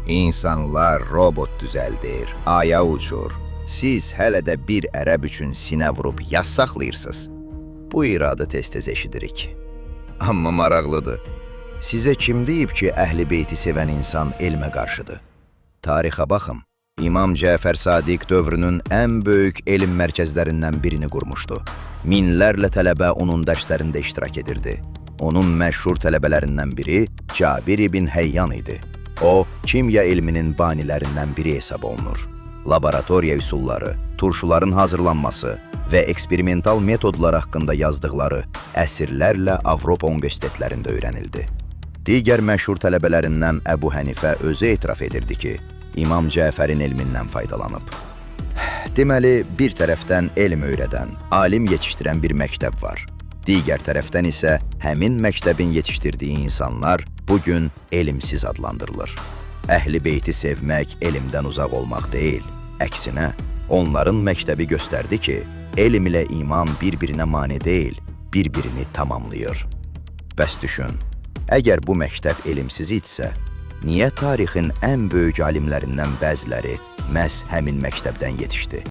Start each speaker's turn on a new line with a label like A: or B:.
A: İnsanlar robot düzəldir, aya uçur. Siz hələ də bir ərəb üçün sinə vurub yas saxlayırsınız. Bu iradı tez-tez eşidirik. Amma maraqlıdır. Sizə kim deyib ki, Əhl-i Beyti sevən insan elmə qarşıdır? Tarixə baxın. İmam Cəfər Sadiq dövrünün ən böyük elm mərkəzlərindən birini qurmuşdu. Minlərlə tələbə onun dərslərində iştirak edirdi. Onun məşhur tələbələrindən biri Cabir ibn Həyyan idi. O, kimya elminin banilərindən biri hesab olunur. Laboratoriya üsulları, turşuların hazırlanması və eksperimental metodlar haqqında yazdıqları əsrlərlə Avropa universitetlərində öyrənildi. Digər məşhur tələbələrindən Əbu Hənifə özü etiraf edirdi ki, İmam Cəfərin elmindən faydalanıb. Deməli, bir tərəfdən elm öyrədən, alim yetişdirən bir məktəb var. Digər tərəfdən isə həmin məktəbin yetişdirdiyi insanlar bugün elmsiz adlandırılır. Əhl-i Beyti sevmək elmdən uzaq olmaq deyil. Əksinə, onların məktəbi göstərdi ki, elm ilə iman bir-birinə mane deyil, bir-birini tamamlayır. Bəs düşün, əgər bu məktəb elmsiz etsə, niyə tarixin ən böyük alimlərindən bəziləri məhz həmin məktəbdən yetişdi?